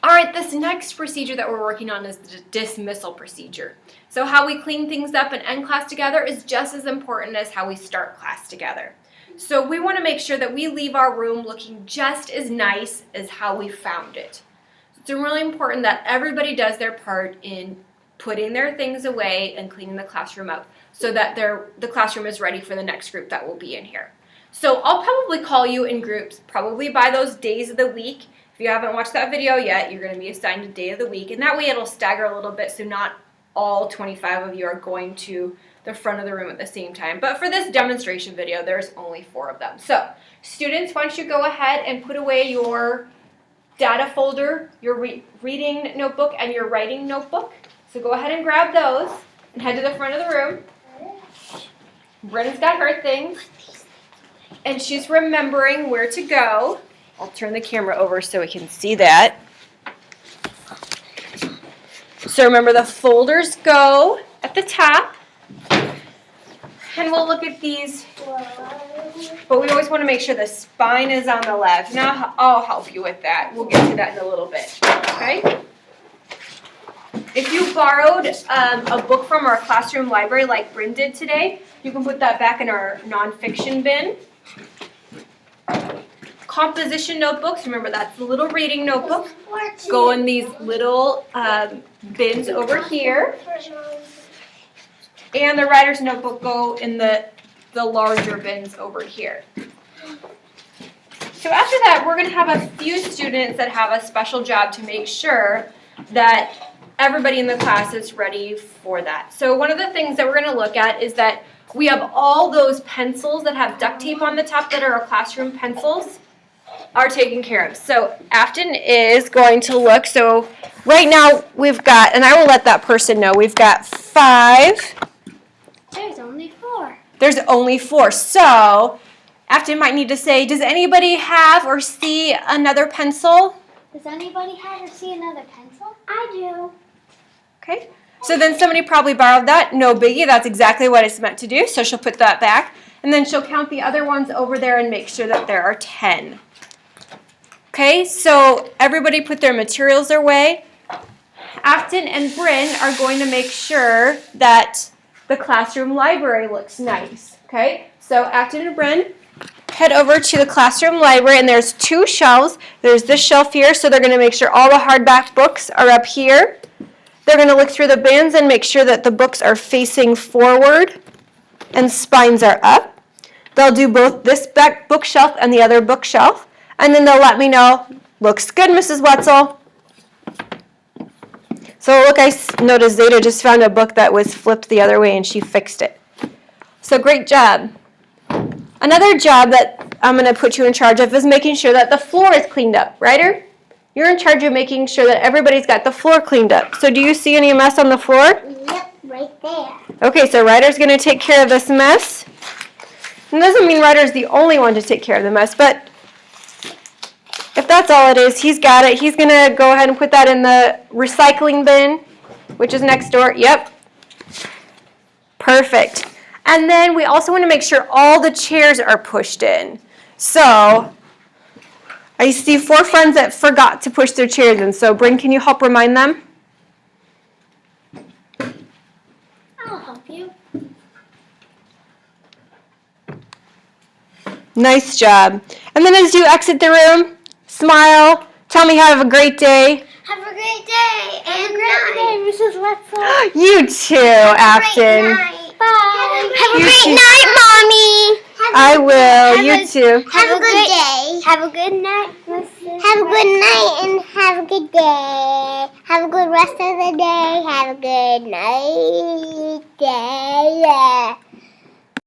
All right, this next procedure that we're working on is the dismissal procedure. So how we clean things up and end class together is just as important as how we start class together. So we want to make sure that we leave our room looking just as nice as how we found it. It's really important that everybody does their part in putting their things away and cleaning the classroom up so that the classroom is ready for the next group that will be in here. So I'll probably call you in groups, probably by those days of the week. If you haven't watched that video yet, you're going to be assigned a day of the week, and that way it'll stagger a little bit so not all 25 of you are going to the front of the room at the same time. But for this demonstration video, there's only 4 of them. So students, why don't you go ahead and put away your data folder, your reading notebook, and your writing notebook. So go ahead and grab those and head to the front of the room. Brennan's got her things, and she's remembering where to go. I'll turn the camera over so we can see that. So remember, the folders go at the top. And we'll look at these, but we always want to make sure the spine is on the left. Now I'll help you with that. We'll get to that in a little bit, okay? If you borrowed a book from our classroom library like Bryn did today, you can put that back in our nonfiction bin. Composition notebooks, remember that's the little reading notebook, go in these little bins over here. And the writer's notebook go in the larger bins over here. So after that, we're going to have a few students that have a special job to make sure that everybody in the class is ready for that. So one of the things that we're going to look at is that we have all those pencils that have duct tape on the top that are our classroom pencils are taken care of. So Afton is going to look. So right now we've got, and I will let that person know, we've got 5. There's only 4. There's only 4. So Afton might need to say, does anybody have or see another pencil? Does anybody have or see another pencil? I do. Okay. So then somebody probably borrowed that. No biggie. That's exactly what it's meant to do. So she'll put that back. And then she'll count the other ones over there and make sure that there are 10. Okay. So everybody put their materials away. Afton and Bryn are going to make sure that the classroom library looks nice. Okay. So Afton and Bryn head over to the classroom library, and there's 2 shelves. There's this shelf here, so they're going to make sure all the hardback books are up here. They're going to look through the bins and make sure that the books are facing forward and spines are up. They'll do both this back bookshelf and the other bookshelf, and then they'll let me know, looks good, Mrs. Wetzel. So look, I noticed Zeta just found a book that was flipped the other way and she fixed it. So great job. Another job that I'm going to put you in charge of is making sure that the floor is cleaned up. Ryder, you're in charge of making sure that everybody's got the floor cleaned up. So do you see any mess on the floor? Yep, right there. Okay, so Ryder's going to take care of this mess. And doesn't mean Ryder's the only one to take care of the mess, but if that's all it is, he's got it. He's going to go ahead and put that in the recycling bin, which is next door. Yep. Perfect. And then we also want to make sure all the chairs are pushed in. So I see 4 friends that forgot to push their chairs in. So Bryn, can you help remind them? I'll help you. Nice job. And then as you exit the room, smile, tell me have a great day. Have a great day and great day, Mrs. Wetzel. You too, Afton. Bye. Have a You great too. night, Mommy. I will. You too. Have a good day. Have a good night, Mrs. Have a good night and have a good day. Have a good rest of the day. Have a good night. Day.